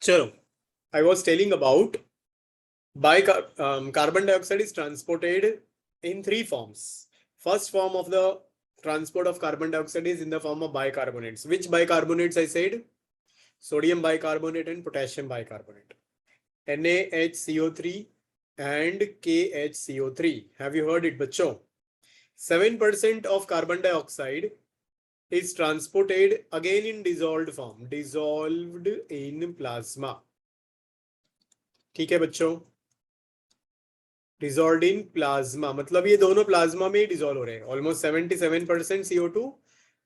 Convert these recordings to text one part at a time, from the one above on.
चलो, I was telling about carbon dioxide is transported in three forms. First form of the transport of carbon dioxide is in the form of bicarbonates. Which bicarbonates I said? Sodium bicarbonate and potassium bicarbonate. NaHCO3 and KHCO3. Have you heard it, बच्चों? 7% of carbon dioxide is transported again in dissolved form, dissolved in plasma. ठीक है बच्चों, dissolve in plasma, मतलब ये दोनों plasma में ही dissolve हो रहे हैं. ऑलमोस्ट 77% CO2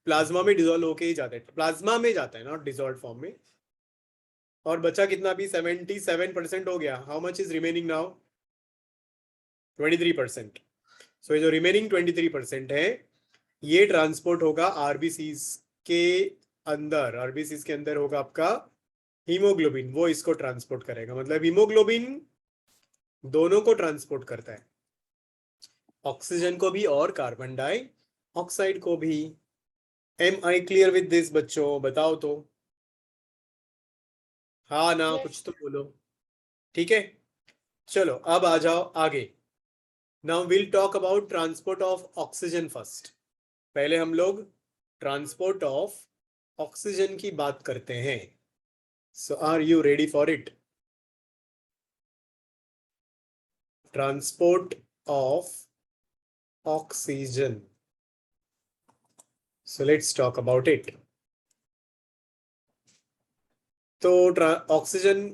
प्लाज्मा में डिजोल्व होके ही जाता है, प्लाज्मा में जाता है, नॉट डिजोल्व फॉर्म में. और बचा कितना भी 77% हो गया. How much is remaining now? 23%. सो ये जो रिमेनिंग 23% है ये ट्रांसपोर्ट होगा आरबीसीज के अंदर. आरबीसीज के अंदर होगा आपका हीमोग्लोबिन, वो इसको ट्रांसपोर्ट करेगा. मतलब हीमोग्लोबिन दोनों को ट्रांसपोर्ट करता है, ऑक्सीजन को भी और कार्बन डाइऑक्साइड को भी. Am I clear with this बच्चों? बताओ तो, हाँ ना? Yes. कुछ तो बोलो. ठीक है, चलो अब आ जाओ आगे. Now will talk about transport of oxygen first. पहले हम लोग ट्रांसपोर्ट ऑफ ऑक्सीजन की बात करते हैं. So are you ready for it? Transport of oxygen. So let's talk about it. तो ऑक्सीजन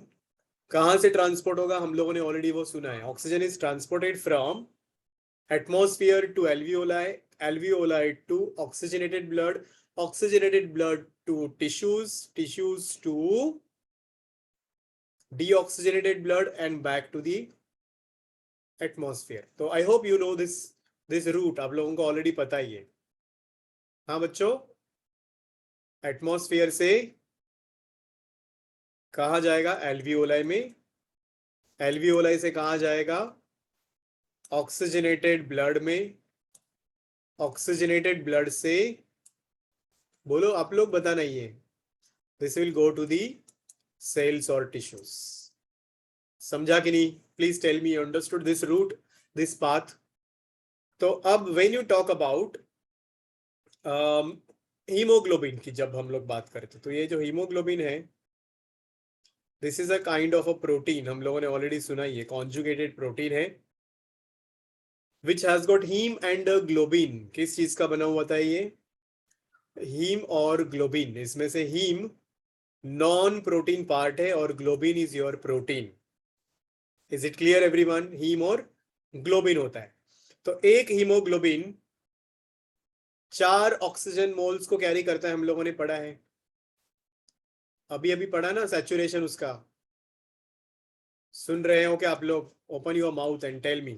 कहां से ट्रांसपोर्ट होगा? हम लोगों ने ऑलरेडी वो सुना है. Oxygen is transported from atmosphere to alveoli, alveoli to oxygenated blood, oxygenated blood to tissues, tissues to deoxygenated blood and back to the atmosphere. तो I hope you know this route. आप लोगों को already पता ही है. हाँ बच्चों, atmosphere से कहा जाएगा? एल्वियोलाई में. एल्वियोलाई से कहा जाएगा? ऑक्सीजनेटेड ब्लड में. ऑक्सीजनेटेड ब्लड से बोलो, आप लोग बता नहीं है. This will go to the cells और टिश्यूज. समझा कि नहीं? Please tell me, understood this route, this path? तो अब when you talk about haemoglobin की जब हम लोग बात करते तो ये जो हीमोग्लोबिन है, this is a kind of a protein. हम लोगों ने ऑलरेडी सुना ही है, कॉन्जुगेटेड प्रोटीन है which has got haem and globin. किस चीज का बना हुआ था ये? हीम और ग्लोबिन. इसमें से हीम नॉन प्रोटीन पार्ट है और globin is your protein. Is it clear everyone? Haem और ग्लोबिन होता है. तो एक हीमोग्लोबिन 4 ऑक्सीजन मोल्स को कैरी करता है. हम लोगों ने पढ़ा है, अभी अभी पढ़ा ना सैचुरेशन उसका. सुन रहे हो क्या आप लोग? Open your mouth and tell me.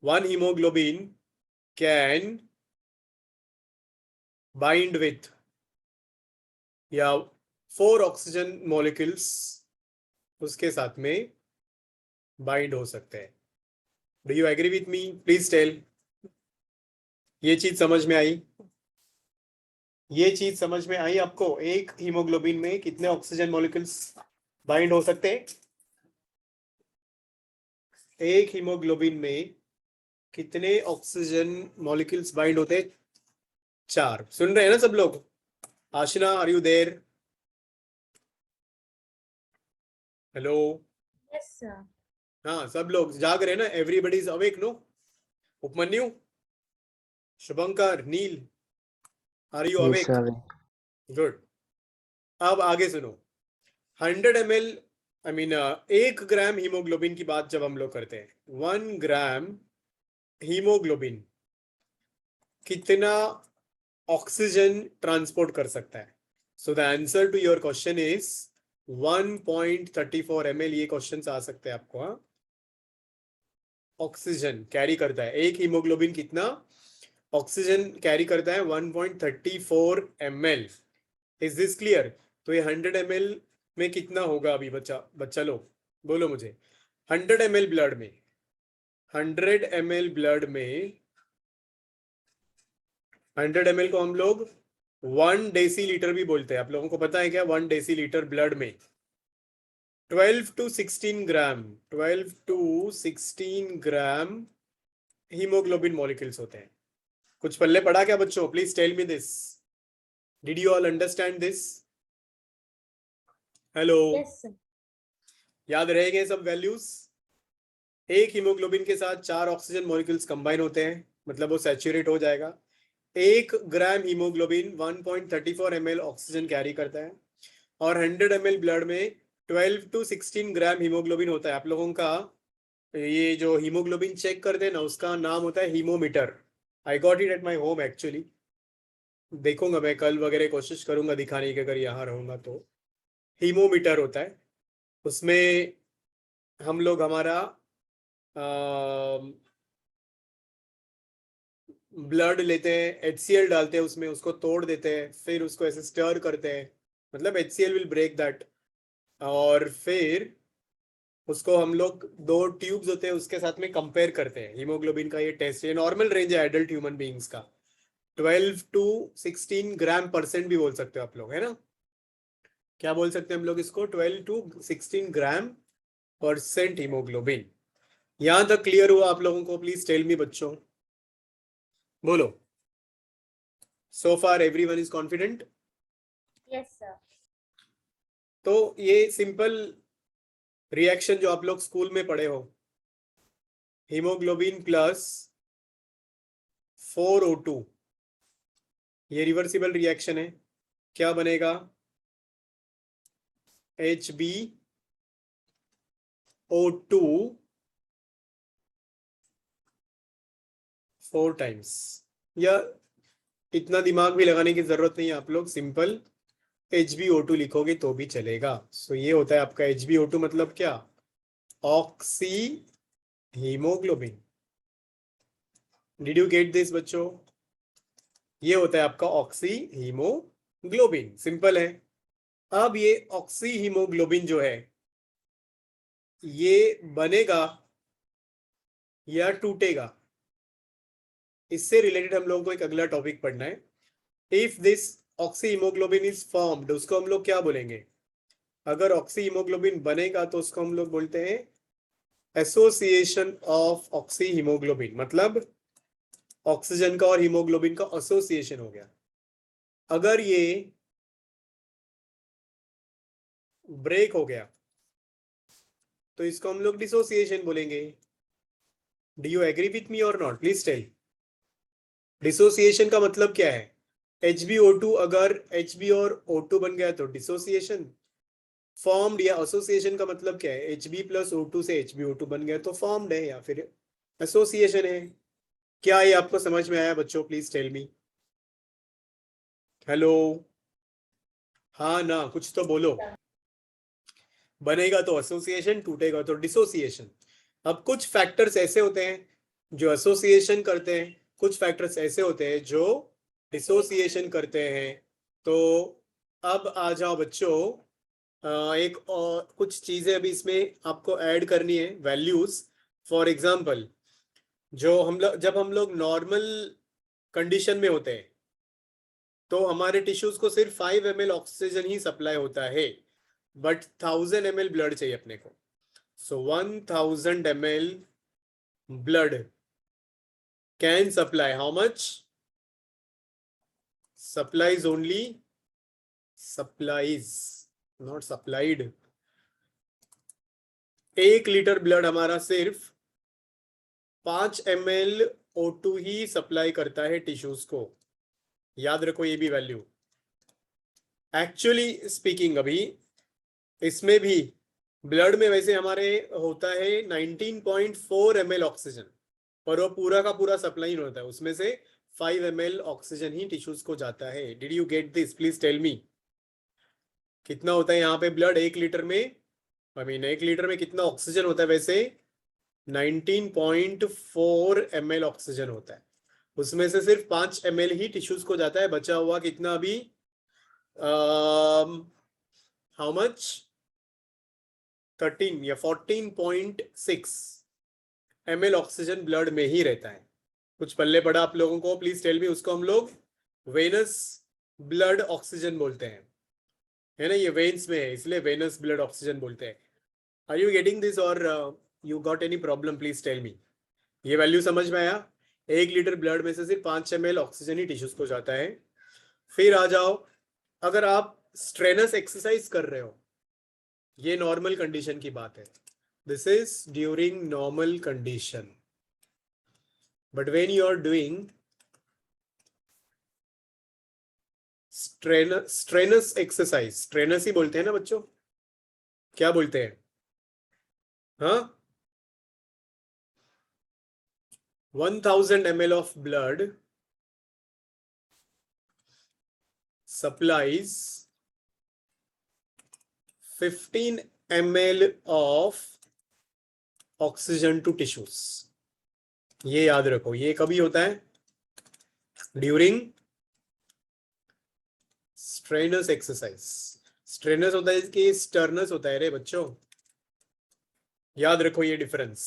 1 hemoglobin can bind with या 4 ऑक्सीजन मॉलिक्यूल्स उसके साथ में बाइंड हो सकते हैं. Do you agree with me? Please tell. ये चीज समझ में आई? ये चीज समझ में आई आपको? एक हीमोग्लोबिन में कितने ऑक्सीजन मॉलिक्यूल्स बाइंड हो सकते हैं? एक हीमोग्लोबिन में कितने ऑक्सीजन मॉलिक्यूल्स बाइंड होते हैं? 4. सुन रहे हैं ना सब लोग? Aashna, are you there? Hello? Yes, sir. हाँ, सब लोग जाग रहे हैं ना? Everybody is awake no? Upmanyu, Shubhankar, Neel, are you awake? Good. अब आगे सुनो. 100 ml, I mean 1 gram haemoglobin की बात जब हम लोग करते हैं, 1 ग्राम हीमोग्लोबिन कितना ऑक्सीजन ट्रांसपोर्ट कर सकता है? So the answer to your question is 1.34 ml. ये क्वेश्चन आ सकते हैं आपको. हाँ, ऑक्सीजन कैरी करता है एक हीमोग्लोबिन, कितना ऑक्सीजन कैरी करता है? 1.34 ml. Is this clear? तो ये 100 ml में कितना होगा अभी? बच्चा लोग बोलो मुझे. 100 ml ब्लड में, 100 ml ब्लड में, 100 ml को हम लोग 1 डेसीलीटर भी बोलते हैं. आप लोगों को पता है क्या? 1 डेसीलीटर ब्लड में 12 to 16 gram, 12 to 16 gram haemoglobin molecules होते हैं। कुछ पल्ले पड़ा क्या बच्चों? Please tell me this. Did you all understand this? Hello, yes sir. याद रहेंगे सब वैल्यूज? एक हीमोग्लोबिन के साथ 4 ऑक्सीजन मॉलिक्यूल्स कंबाइन होते हैं, मतलब वो सैचुरेट हो जाएगा। 1 gram haemoglobin 1.34 ml oxygen carry करता है, और 100 ml ब्लड में 12 to 16 ग्राम हीमोग्लोबिन होता है। आप लोगों का ये जो हीमोग्लोबिन चेक करते हैं ना, उसका नाम होता है haemometer. I got it at my home actually. देखूंगा मैं कल वगैरह, कोशिश करूंगा दिखाने की अगर यहाँ रहूंगा तो। हीमोमीटर होता है, उसमें हम लोग हमारा ब्लड लेते हैं, HCl डालते हैं उसमें, उसको तोड़ देते हैं, फिर उसको ऐसे स्टर करते हैं, मतलब HCl विल ब्रेक दैट, और फिर उसको हम लोग 2 ट्यूब्स होते हैं उसके साथ में कंपेयर करते हैं। हीमोग्लोबिन का ये टेस्ट, ये नॉर्मल रेंज है एडल्ट ह्यूमन बीइंग्स का। 12 to 16 ग्राम परसेंट भी बोल सकते हो आप लोग, है ना? क्या बोल सकते हैं हम लोग इसको? 12 to 16 ग्राम परसेंट हीमोग्लोबिन। यहां तक क्लियर हुआ आप लोगों को? प्लीज टेल मी बच्चों, बोलो। So far everyone is confident? Yes sir. तो ये सिंपल रिएक्शन जो आप लोग स्कूल में पढ़े हो, हीमोग्लोबिन प्लस 4O2, ये रिवर्सिबल रिएक्शन है। क्या बनेगा? HbO2 4 times. या इतना दिमाग भी लगाने की जरूरत नहीं है, आप लोग सिंपल HbO2 लिखोगे तो भी चलेगा। सो ये होता है आपका HbO2, मतलब क्या? Oxy haemoglobin. Did you get this बच्चों? ये होता है आपका ऑक्सी हीमोग्लोबिन, सिंपल है। अब ये ऑक्सी हीमोग्लोबिन जो है, ये बनेगा या टूटेगा, इससे रिलेटेड हम लोगों को एक अगला टॉपिक पढ़ना है। If this oxy haemoglobin is formed, उसको हम लोग क्या बोलेंगे? अगर ऑक्सी हीमोग्लोबिन बनेगा तो उसको हम लोग बोलते हैं एसोसिएशन ऑफ ऑक्सी हीमोग्लोबिन, मतलब ऑक्सीजन का और हीमोग्लोबिन का एसोसिएशन हो गया। अगर ये ब्रेक हो गया तो इसको हम लोग डिसोसिएशन बोलेंगे। Do you agree with me और नॉट? Please tell. डिसोसिएशन का मतलब क्या है? HbO2, अगर Hb और O2 बन गया तो डिसोसिएशन। फॉर्म्ड या एसोसिएशन का मतलब क्या है? Hb प्लस O2 से HbO2 बन गया तो फॉर्म्ड है या फिर एसोसिएशन है। क्या ये आपको समझ में आया बच्चों? Please tell me. हेलो, हाँ ना, कुछ तो बोलो। बनेगा तो एसोसिएशन, टूटेगा तो डिसोसिएशन। अब कुछ फैक्टर्स ऐसे होते हैं जो एसोसिएशन करते हैं, कुछ फैक्टर्स ऐसे होते हैं जो डिसोसिएशन करते हैं। तो अब आ जाओ बच्चों, एक और कुछ चीजें अभी इसमें आपको ऐड करनी है, वैल्यूज। फॉर एग्जांपल, जो हम लोग जब हम लोग नॉर्मल कंडीशन में होते हैं तो हमारे टिश्यूज को सिर्फ 5 ml ऑक्सीजन ही सप्लाई होता है, बट 1000 ml ब्लड चाहिए अपने को। सो 1000 ml blood can supply how much? Supplies only, supplies, not supplied। 1 litre blood हमारा सिर्फ 5 ml O2 ही सप्लाई करता है टिश्यूज को। याद रखो ये भी वैल्यू। एक्चुअली स्पीकिंग, अभी इसमें भी ब्लड में वैसे हमारे होता है 19.4 ml ऑक्सीजन, पर वो पूरा का पूरा सप्लाई नहीं होता है, उसमें से 5 ml ऑक्सीजन ही टिश्यूज को जाता है। Did you get this? Please tell me. कितना होता है यहाँ पे ब्लड 1 लीटर में? आई मीन 1 लीटर में कितना ऑक्सीजन होता है वैसे? 19.4 ml ऑक्सीजन होता है, उसमें से सिर्फ 5 ml ही टिश्यूज को जाता है। बचा हुआ कितना अभी? How much? 13 या 14.6 ml ऑक्सीजन ब्लड में ही रहता है। कुछ पल्ले पड़ा आप लोगों को? Please tell me. उसको हम लोग वेनस ब्लड ऑक्सीजन बोलते हैं, है ना? ये वेन्स में है इसलिए वेनस ब्लड ऑक्सीजन बोलते हैं। आर यू गेटिंग दिस और you got any problem? Please tell me. ये वैल्यू समझ में आया? 1 लीटर ब्लड में से सिर्फ 5 ml ऑक्सीजन ही टिश्यूज को जाता है। फिर आ जाओ, अगर आप स्ट्रेनस एक्सरसाइज कर रहे हो, ये नॉर्मल कंडीशन की बात है, this is during normal condition, but when you are doing strenuous exercise, strenuous ही बोलते हैं ना बच्चों, क्या बोलते हैं? हाँ, 1000 ml of blood supplies 15 ml of oxygen to tissues। ये याद रखो, ये कभी होता है? During strenuous exercise. स्ट्रेनस होता है कि स्टर्नस होता है रे बच्चों, याद रखो ये डिफरेंस।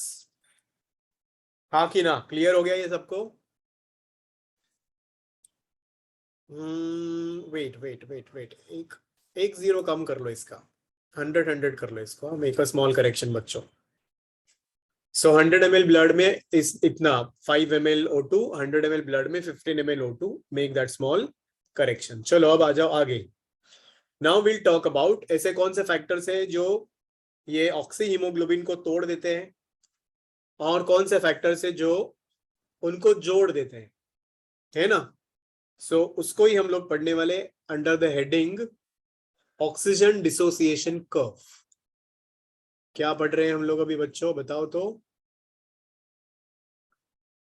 हाँ कि ना? क्लियर हो गया ये सबको? वेट वेट वेट वेट, एक 0 कम कर लो इसका, 100 कर लो इसको, मेक अ स्मॉल करेक्शन बच्चों। सो 100 ml ब्लड में इस इतना 5 ml O2, 100 ml ब्लड में 15 ml O2, make that small correction. चलो अब आ जाओ आगे। नाउ विल टॉक अबाउट ऐसे कौन से फैक्टर्स हैं जो ये ऑक्सी हीमोग्लोबिन को तोड़ देते हैं, और कौन से फैक्टर्स है जो उनको जोड़ देते हैं, है ना? सो उसको ही हम लोग पढ़ने वाले under the heading oxygen dissociation curve. क्या पढ़ रहे हैं हम लोग अभी बच्चों, बताओ तो?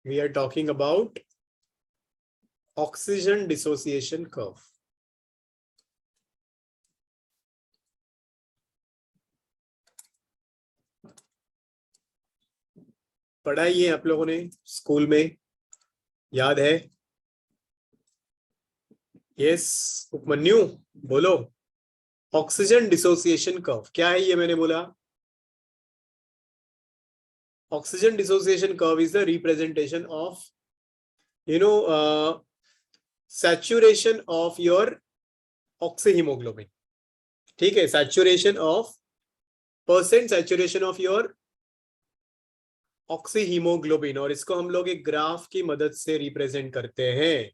We are talking about oxygen dissociation curve. पढ़ाई है आप लोगों ने स्कूल में, याद है? यस उपमन्यु बोलो, ऑक्सीजन डिसोसिएशन कर्व क्या है? ये मैंने बोला oxygen dissociation curve is the representation of saturation of your oxyhemoglobin। ठीक है, saturation of percent saturation of your oxyhemoglobin, और इसको हम लोग एक ग्राफ की मदद से रिप्रेजेंट करते हैं।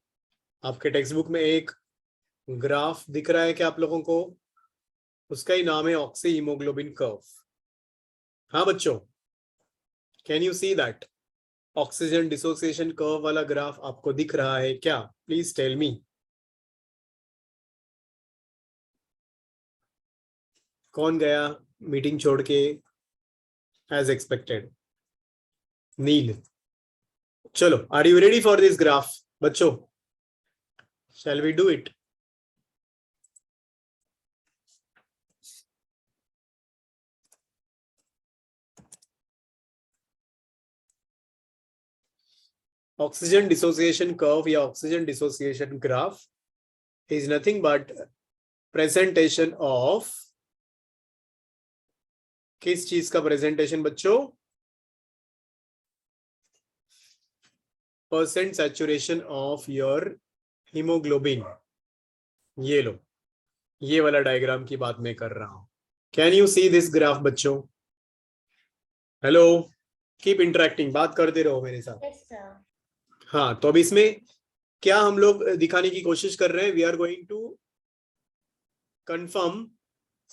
आपके टेक्स्ट बुक में एक ग्राफ दिख रहा है क्या आप लोगों को? उसका ही नाम है ऑक्सीहीमोग्लोबिन कर्व। हाँ बच्चों, can you see that oxygen dissociation curve वाला ग्राफ आपको दिख रहा है क्या? Please tell me. कौन गया मीटिंग छोड़ के एज एक्सपेक्टेड? नील। चलो, are you ready for this graph बच्चों? Shall we do it? Oxygen dissociation curve या oxygen dissociation graph is nothing but presentation of, किस चीज का प्रेजेंटेशन बच्चों? Percent saturation of your haemoglobin. ये लो, ये वाला डायग्राम की बात मैं कर रहा हूं। Can you see this graph बच्चों? हेलो, कीप इंटरेक्टिंग, बात करते रहो मेरे साथ। Yes, sir. हाँ, तो अब इसमें क्या हम लोग दिखाने की कोशिश कर रहे हैं? We are going to confirm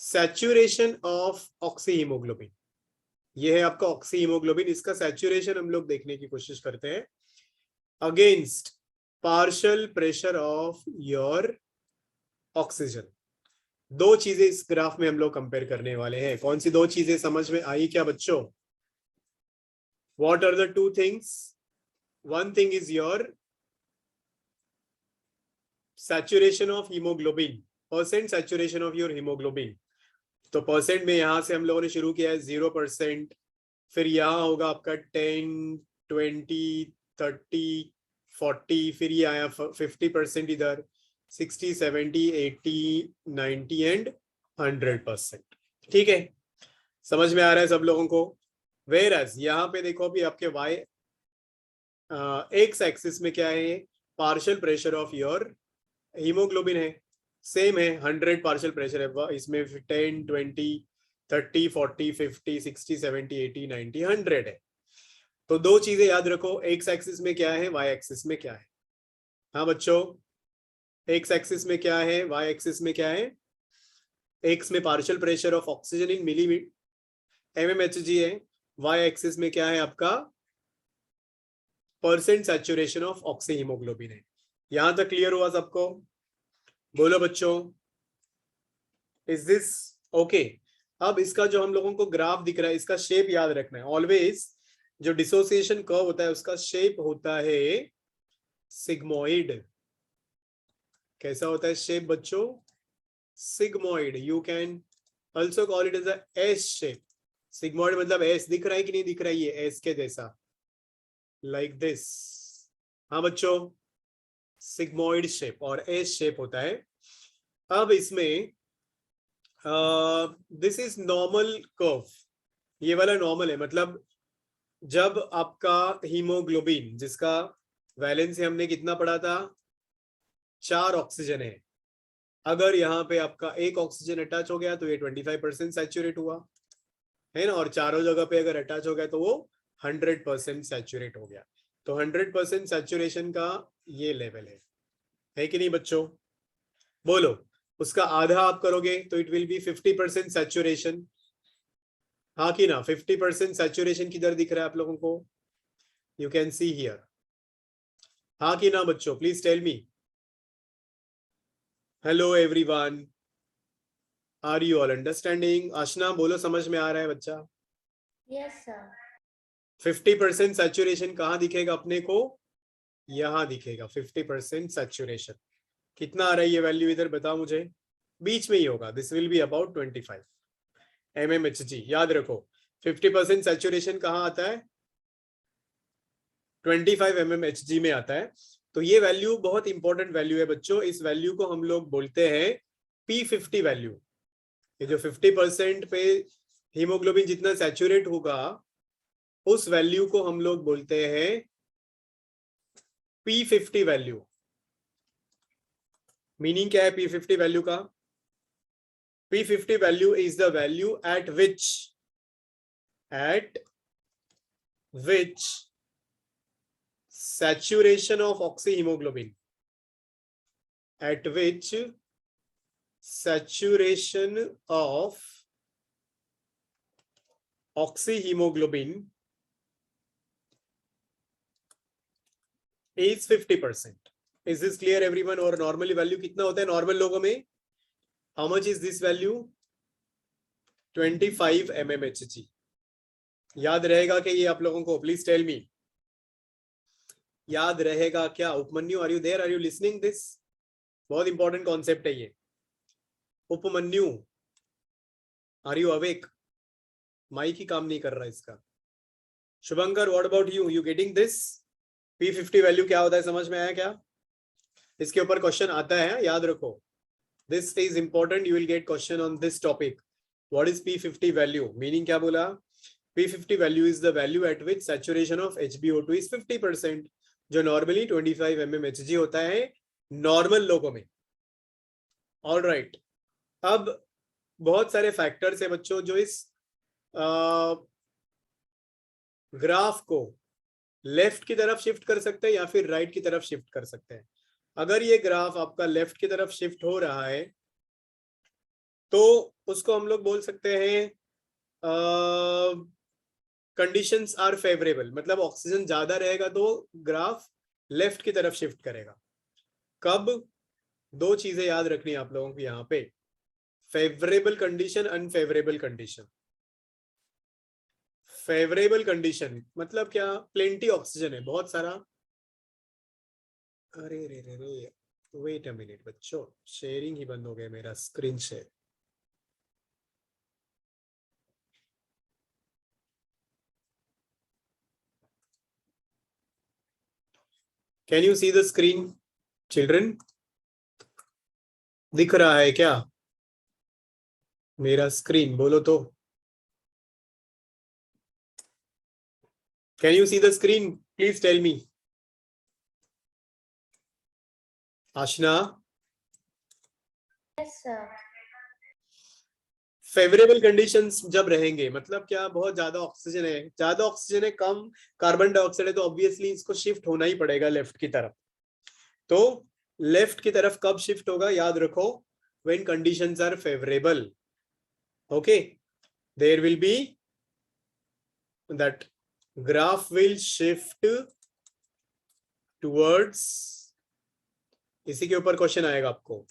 saturation of oxyhaemoglobin. ये है आपका ऑक्सीहीमोग्लोबिन, इसका सैचुरेशन हम लोग देखने की कोशिश करते हैं against partial pressure of your oxygen. दो चीजें इस ग्राफ में हम लोग कंपेयर करने वाले हैं। कौन सी दो चीजें समझ में आई क्या बच्चों? What are the two things? One thing is your saturation of hemoglobin, percent saturation of your hemoglobin। तो परसेंट में यहां से हम लोगों ने शुरू किया है 0%, फिर यहाँ होगा आपका 10, 20, 30, 40, फिर ये आया 50% इधर, 60, 70, 80, 90 एंड 100%। ठीक है, समझ में आ रहा है सब लोगों को? वेयर एज यहाँ पे देखो अभी आपके y एक्स एक्सिस में क्या है? Partial pressure of your haemoglobin है, सेम है, 100 पार्शियल प्रेशर है इसमें, 10, 20, 30, 40, 50, 60, 70, 80, 90, 100 है। तो दो चीजें याद रखो, एक्स एक्सिस में क्या है, वाई एक्सिस में क्या है। हाँ बच्चों, एक्स एक्सिस में क्या है, वाई एक्सिस में क्या है। एक्स में partial pressure of oxygen in millimetre mmHg है, वाई एक्सिस में क्या है आपका percent saturation of oxy haemoglobin है। यहां तक क्लियर हुआ सबको? बोलो बच्चों, इज दिस ओके? अब इसका जो हम लोगों को ग्राफ दिख रहा है, इसका शेप याद रखना है ऑलवेज। जो डिसोसिएशन कर्व होता है उसका शेप होता है सिग्मोइड। कैसा होता है शेप बच्चों? Sigmoid. You can also call it as a S shape. Sigmoid मतलब एस दिख रहा है कि नहीं दिख रहा है, ये एस के जैसा, लाइक दिस। हाँ बच्चों, सिग्मोइड शेप और एस शेप होता है। अब इसमें दिस इज नॉर्मल कर्व, ये वाला नॉर्मल है। मतलब जब आपका हीमोग्लोबिन, जिसका वैलेंस हमने कितना पढ़ा था, 4 ऑक्सीजन है, अगर यहाँ पे आपका एक ऑक्सीजन अटैच हो गया तो ये 25% सैचुरेट हुआ है ना, और चारों जगह पे अगर अटैच हो गया तो वो 100% सैचुरेट हो गया। तो 100% सैचुरेशन का ये लेवल है कि नहीं बच्चों? बोलो, उसका आधा आप करोगे तो इट विल बी 50% सैचुरेशन। हाँ कि ना? 50% सैचुरेशन किधर दिख रहा है आप लोगों को? You can see here. हाँ कि ना बच्चों? Please tell me. Hello everyone, are you all understanding? Aashna बोलो, समझ में आ रहा है बच्चा? Yes, sir. 50% सैचुरेशन कहाँ दिखेगा अपने को? यहाँ दिखेगा 50% सैचुरेशन। कितना आ रहा है ये वैल्यू इधर, बताओ मुझे। बीच में ही होगा, this will be about 25 mmHg। याद रखो 50% सैचुरेशन कहाँ आता है? 25 mmHg में आता है। तो ये वैल्यू बहुत इंपॉर्टेंट वैल्यू है बच्चों। इस वैल्यू को हम लोग बोलते हैं P50 वैल्यू। ये जो 50% पे हीमोग्लोबिन जितना सैचुरेट होगा, उस वैल्यू को हम लोग बोलते हैं P50 वैल्यू। मीनिंग क्या है P50 वैल्यू का? P50 value is the value at which saturation of oxyhemoglobin, at which saturation of oxyhemoglobin is 50%. Is this clear everyone? और नॉर्मली वैल्यू कितना होता है नॉर्मल लोगों में? How much is this value? 25 mmHg। याद रहेगा कि ये आप लोगों को? प्लीज टेल मी, याद रहेगा क्या? Upmanyu, are you there? Are you listening this? बहुत इंपॉर्टेंट कॉन्सेप्ट है ये। Upmanyu, are you awake? Mic ही काम नहीं कर रहा इसका। Shubhankar, what about you? You getting this? P50 value क्या होता है, समझ में आया क्या? इसके ऊपर क्वेश्चन आता है, याद रखो। This is important, you will get question on this topic. What is P50 value? Meaning क्या बोला? P50 value is the value eight which saturation of HbO2 is 50%, जो नॉर्मली 25 mmHg होता है नॉर्मल लोगों में। All right. अब बहुत सारे फैक्टर्स है बच्चों जो इस ग्राफ को लेफ्ट की तरफ शिफ्ट कर सकते हैं या फिर राइट की तरफ शिफ्ट कर सकते हैं। अगर ये ग्राफ आपका लेफ्ट की तरफ शिफ्ट हो रहा है तो उसको हम लोग बोल सकते हैं कंडीशंस आर फेवरेबल, मतलब ऑक्सीजन ज्यादा रहेगा तो ग्राफ लेफ्ट की तरफ शिफ्ट करेगा। कब? दो चीजें याद रखनी है आप लोगों को यहाँ पे, favourable condition, unfavourable condition. Favourable condition मतलब क्या? प्लेंटी ऑक्सीजन है, बहुत सारा। अरे रे रे रे, वेट अ मिनट बच्चों, शेयरिंग ही बंद हो गया मेरा, screen share. Can you see the screen children? दिख रहा है क्या मेरा स्क्रीन? बोलो तो। Can you see the screen? Please tell me. Aashna? Yes, sir. Favourable conditions जब रहेंगे, मतलब क्या, बहुत ज्यादा ऑक्सीजन है, कम कार्बन डाइऑक्साइड है, तो ऑब्वियसली इसको शिफ्ट होना ही पड़ेगा लेफ्ट की तरफ। तो लेफ्ट की तरफ कब शिफ्ट होगा, याद रखो, when conditions are favourable. Okay, there will be that graph will shift towards, इसी के ऊपर क्वेश्चन आएगा आपको,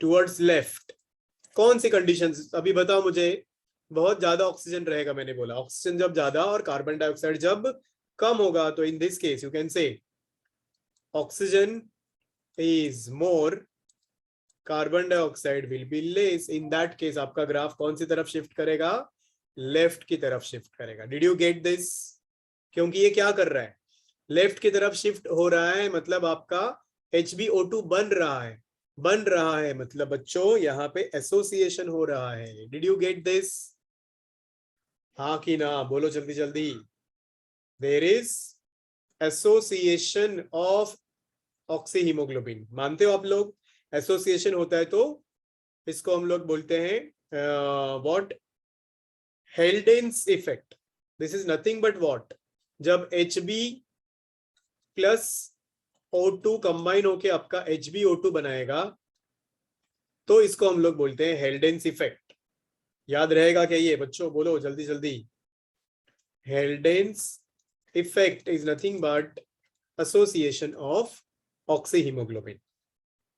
टुवर्ड्स लेफ्ट। कौन सी कंडीशंस अभी बताओ मुझे। बहुत ज्यादा ऑक्सीजन रहेगा, मैंने बोला ऑक्सीजन जब ज्यादा और कार्बन डाइऑक्साइड जब कम होगा, तो in this case you can say oxygen is more, carbon dioxide will be less. In that case आपका ग्राफ कौन सी तरफ शिफ्ट करेगा, लेफ्ट की तरफ शिफ्ट करेगा। Did you get this? क्योंकि ये क्या कर रहा है, लेफ्ट की तरफ शिफ्ट हो रहा है, मतलब आपका HbO2 बन रहा है, मतलब बच्चों यहाँ पे एसोसिएशन हो रहा है। Did you get this? हाँ कि ना, बोलो जल्दी जल्दी। There is association of oxy haemoglobin, मानते हो आप लोग? एसोसिएशन होता है तो इसको हम लोग बोलते हैं what, Haldane's effect. This is nothing but what, जब Hb प्लस O2 कंबाइन होके आपका HbO2 बनाएगा, तो इसको हम लोग बोलते हैं हेल्डेन्स इफेक्ट। याद रहेगा क्या ये बच्चों, बोलो जल्दी जल्दी। Haldane's effect is nothing but association of oxy haemoglobin,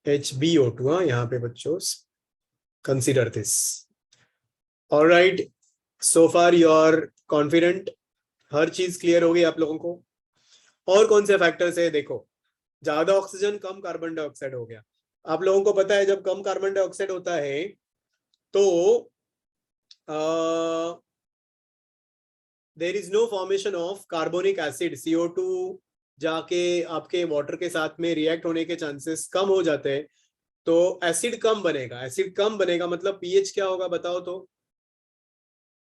HbO2। हाँ, यहाँ पे बच्चों consider this. Alright, so far you are confident, हर चीज क्लियर हो गई आप लोगों को। और कौन से फैक्टर्स है, देखो, ज्यादा ऑक्सीजन कम कार्बन डाइऑक्साइड हो गया। आप लोगों को पता है जब कम कार्बन डाइऑक्साइड होता है तो there is no formation of carbonic acid, CO2 जाके आपके वाटर के साथ में रिएक्ट होने के चांसेस कम हो जाते हैं, तो एसिड कम बनेगा। एसिड कम बनेगा मतलब पीएच क्या होगा बताओ तो?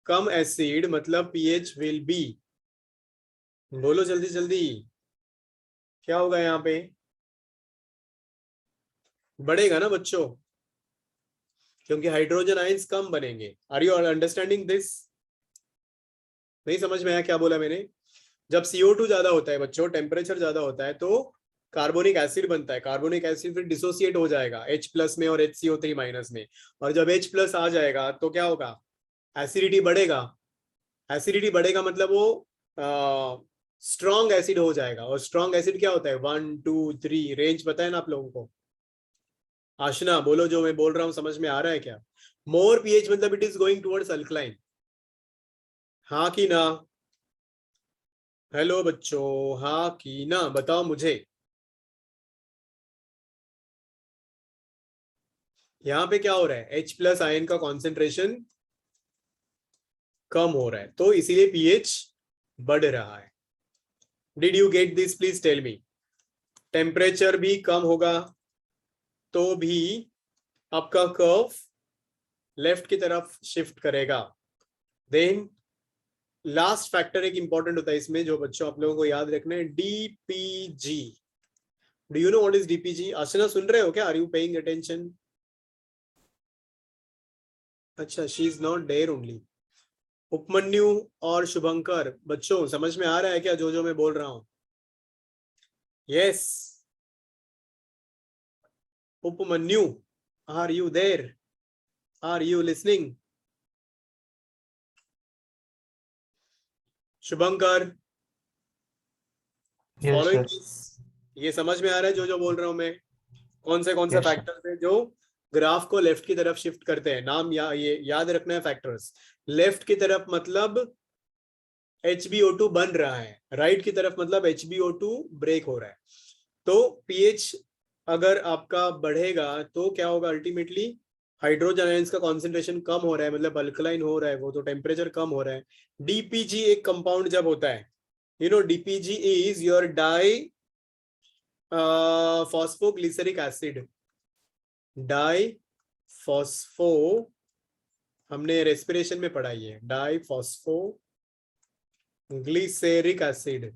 कम एसिड मतलब पीएच विल बी, बोलो जल्दी जल्दी, क्या होगा यहाँ पे? बढ़ेगा ना बच्चों, क्योंकि हाइड्रोजन आयंस कम बनेंगे। Are you understanding this? नहीं समझ में आया क्या बोला मैंने? जब CO2 ज्यादा होता है बच्चों, टेम्परेचर ज्यादा होता है, तो कार्बोनिक एसिड बनता है। कार्बोनिक एसिड फिर डिसोसिएट हो जाएगा H प्लस में और HCO3 माइनस में, और जब H प्लस आ जाएगा तो क्या होगा, एसिडिटी बढ़ेगा। एसिडिटी बढ़ेगा मतलब वो स्ट्रॉन्ग एसिड हो जाएगा। और स्ट्रॉन्ग एसिड क्या होता है, 1 2 3 रेंज पता है ना आप लोगों को? आशना बोलो, जो मैं बोल रहा हूँ समझ में आ रहा है क्या? मोर पीएच मतलब it is going towards alkaline, हाँ कि ना? हेलो बच्चों, हाँ कि ना, बताओ मुझे। यहाँ पे क्या हो रहा है, H प्लस आयन का कॉन्सेंट्रेशन कम हो रहा है, तो इसीलिए पीएच बढ़ रहा है। Did you get this? Please tell me. Temperature भी कम होगा तो भी आपका कर्व लेफ्ट की तरफ शिफ्ट करेगा। देन लास्ट फैक्टर एक इंपॉर्टेंट होता है इसमें, जो बच्चों आप लोगों को याद रखना है, DPG। Do you know what is DPG? Aashna सुन रहे हो क्या? Are you paying attention? अच्छा, she is not there only. Upmanyu और शुभंकर, बच्चों समझ में आ रहा है क्या जो मैं बोल रहा हूं? Yes, Upamanyu, are you there? Are you listening? Shubhankar, Yes, following sir. This, ये समझ में आ रहा है जो बोल रहा हूं मैं? कौन से Yes, sir. फैक्टर्स है जो ग्राफ को लेफ्ट की तरफ शिफ्ट करते हैं? नाम ये याद रखना है फैक्टर्स। लेफ्ट की तरफ मतलब HbO2 बन रहा है, राइट की तरफ मतलब HbO2 ब्रेक हो रहा है। तो पीएच अगर आपका बढ़ेगा तो क्या होगा, अल्टीमेटली हाइड्रोजन आयंस का कॉन्सेंट्रेशन कम हो रहा है, मतलब अल्कलाइन हो रहा है वो, तो टेम्परेचर कम हो रहा है। DPG एक कंपाउंड जब होता है, you know DPG is your di phosphoglyceric acid. Di phospho, हमने रेस्पिरेशन में पढ़ा है, डाई फॉस्फो ग्लिसरिक एसिड।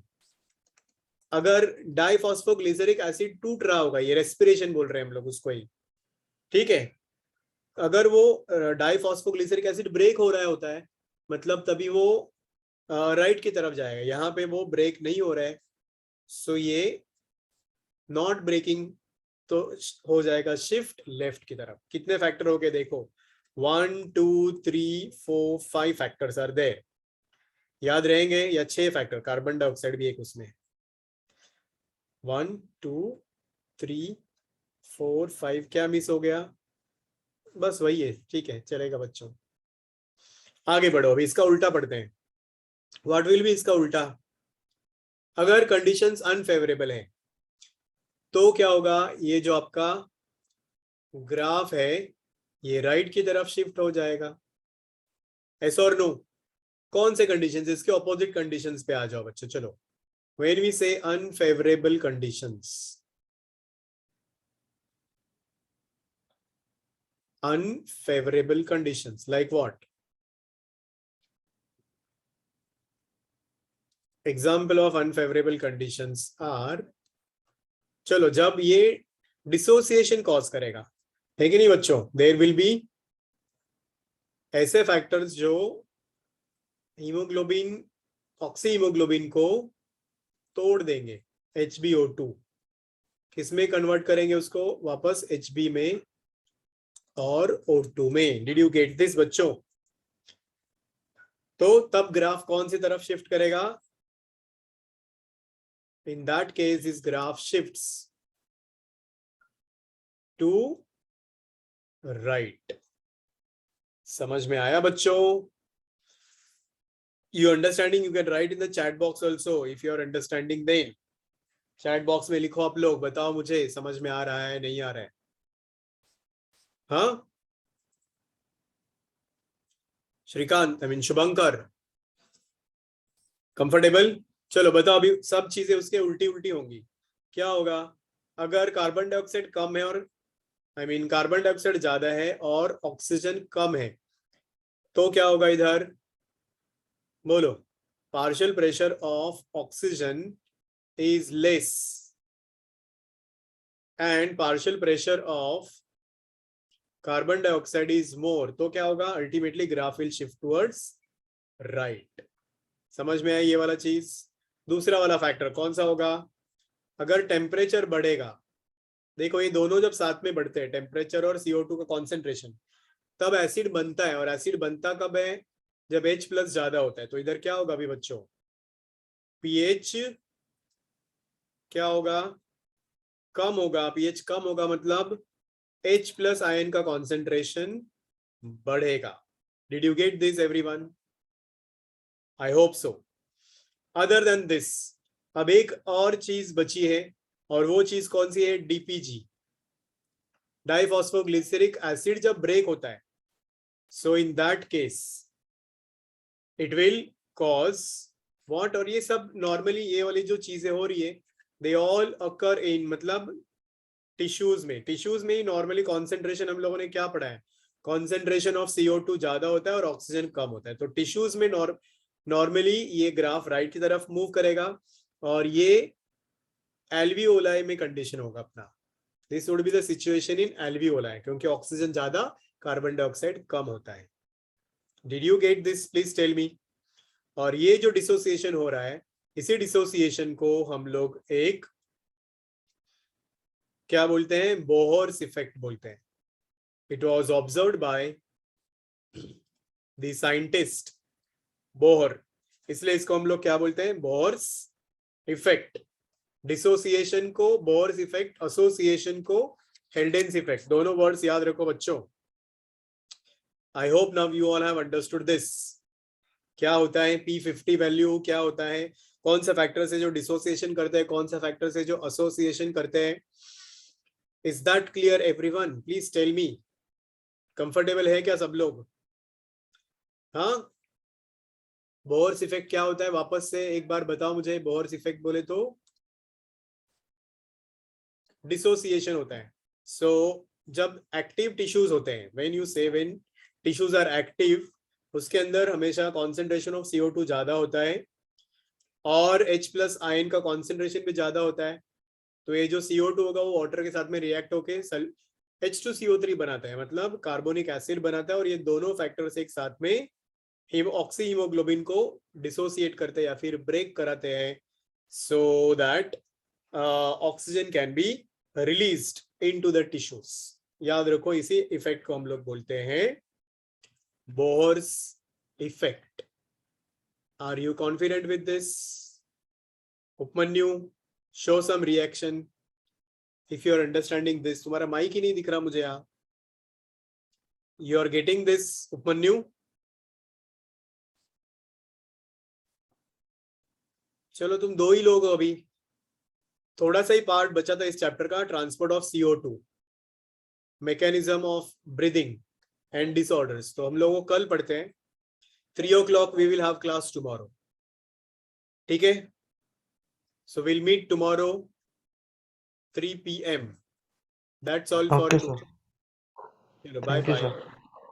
अगर डाइफॉस्फोग्लिसरिक एसिड टूट रहा होगा, ये रेस्पिरेशन बोल रहे हैं हम लोग उसको ही, ठीक है, अगर वो डाइफॉस्फोग्लिसरिक एसिड ब्रेक हो रहा होता है मतलब तभी वो राइट की तरफ जाएगा, यहाँ पे वो ब्रेक नहीं हो रहा है, सो ये नॉट ब्रेकिंग, तो हो जाएगा शिफ्ट लेफ्ट की तरफ। कितने फैक्टर हो गए देखो, 1 2 3 4 5 फैक्टर्स आर देयर, याद रहेंगे, या 6 फैक्टर, कार्बन डाइऑक्साइड भी एक उसमें, 1 2 3 4 5, क्या मिस हो गया, बस वही है, ठीक है चलेगा बच्चों। आगे बढ़ो, अभी इसका उल्टा पढ़ते हैं। व्हाट विल बी इसका उल्टा, अगर कंडीशंस अनफेवरेबल है तो क्या होगा, ये जो आपका ग्राफ है ये राइट की तरफ शिफ्ट हो जाएगा, यस और नो। कौन से कंडीशंस, इसके ऑपोजिट कंडीशंस पे आ जाओ बच्चों, चलो। व्हेन वी से unfavourable conditions, unfavorable conditions like what, example of unfavorable conditions are, चलो जब ये डिसोसिएशन कॉज करेगा, है कि नहीं बच्चों, देयर विल बी ऐसे फैक्टर्स जो हीमोग्लोबिन, ऑक्सी हीमोग्लोबिन को तोड़ देंगे, HbO2 किसमें कन्वर्ट करेंगे उसको वापस, Hb में और O2 में। डिड यू गेट दिस बच्चों, तो तब ग्राफ कौन सी तरफ शिफ्ट करेगा, in that case this graph shifts to right। समझ में आया बच्चों, you understanding, you can write in the chat box also if you are understanding, then chat box में लिखो आप लोग, बताओ मुझे समझ में आ रहा है नहीं आ रहा है, हाँ Shrikant, I mean Shubhankar, comfortable, चलो बताओ। अभी सब चीजें उसके उल्टी उल्टी होंगी, क्या होगा, अगर कार्बन डाइऑक्साइड कम है और आई मीन कार्बन डाइऑक्साइड ज्यादा है और ऑक्सीजन कम है, तो क्या होगा इधर, बोलो, partial pressure of oxygen is less and partial pressure of carbon dioxide is more, तो क्या होगा, ultimately graph will shift towards right. समझ में आई ये वाला चीज। दूसरा वाला फैक्टर कौन सा होगा, अगर टेम्परेचर बढ़ेगा, देखो ये दोनों जब साथ में बढ़ते हैं, टेम्परेचर और CO2 का कॉन्सेंट्रेशन, तब एसिड बनता है, और एसिड बनता कब है, जब H+ ज्यादा होता है। तो इधर क्या होगा अभी बच्चों, pH क्या होगा, कम होगा, pH कम होगा मतलब H+ आयन का कॉन्सेंट्रेशन बढ़ेगा। Did you get this everyone, I hope so. Other than this, अब एक और चीज बची है, और वो चीज कौन सी है, DPG, डाइफॉस्फोग्लिसरिक एसिड जब ब्रेक होता है, so in that case it will cause what, और ये सब नॉर्मली ये वाली जो चीजें हो रही है, दे ऑल अकर इन, मतलब टिश्यूज में ही नॉर्मली कॉन्सेंट्रेशन हम लोगों ने क्या पढ़ा है, कॉन्सेंट्रेशन ऑफ CO2 ज्यादा होता है और ऑक्सीजन कम होता है। तो टिश्यूज में नॉर्मली ये ग्राफ राइट की तरफ मूव करेगा, और ये एल्वियोलाई में कंडीशन होगा अपना, this would be the situation in alveoli, क्योंकि ऑक्सीजन ज्यादा कार्बन डाइऑक्साइड कम होता है। Did you get this, please tell me. और ये जो डिसोसिएशन हो रहा है, इसी डिसोसिएशन को हम लोग एक क्या बोलते हैं, बोहर्स इफेक्ट बोलते हैं। It was observed by the scientist Bohr, इसलिए इसको हम लोग क्या बोलते हैं, बोहर्स इफेक्ट। डिसोसिएशन को बोहर्स इफेक्ट, एसोसिएशन को हेल्डेन्स इफेक्ट, दोनों वर्ड्स याद रखो बच्चों। I hope now you all have understood this. क्या होता है P50 वैल्यू, क्या होता है, कौन सा फैक्टर से जो डिसोसिएशन करते हैं, कौन सा फैक्टर से जो एसोसिएशन करते हैं। Is that clear everyone, please tell me. Comfortable है क्या सब लोग, हाँ। बोहर्स इफेक्ट क्या होता है, वापस से एक बार बताओ मुझे, बोहर्स इफेक्ट बोले तो डिसोसिएशन होता है। सो जब एक्टिव टिश्यूज होते हैं, व्हेन यू से व्हेन टिश्यूज आर एक्टिव, उसके अंदर हमेशा कॉन्सेंट्रेशन ऑफ CO2 ज्यादा होता है और H+ आयन का कॉन्सेंट्रेशन भी ज्यादा होता है। तो ये जो CO2 होगा वो वाटर के साथ में रिएक्ट होके H2CO3 बनाता है, मतलब कार्बोनिक एसिड बनाता है, और ये दोनों फैक्टर्स एक साथ में ऑक्सी हीमोग्लोबिन को डिसोसिएट करते हैं या फिर ब्रेक कराते हैं, so that oxygen can be released into the tissues. याद रखो, इसी इफेक्ट को हम लोग बोलते हैं Bohr's effect. Are you confident with this? Upamanyu, show some reaction if you are understanding this. तुम्हारा माइक ही नहीं दिख रहा मुझे यहाँ. You are getting this Upamanyu? चलो तुम दो ही लोग हो अभी. थोड़ा सा ही पार्ट बचा था इस चैप्टर का, transport of CO2, mechanism of breathing and disorders. तो हम लोगों को कल पढ़ते हैं. 3 o'clock we will have class tomorrow. ठीक है? So we'll meet tomorrow 3 PM. That's all for Okay, today. sir. Bye Thank you, bye. sir.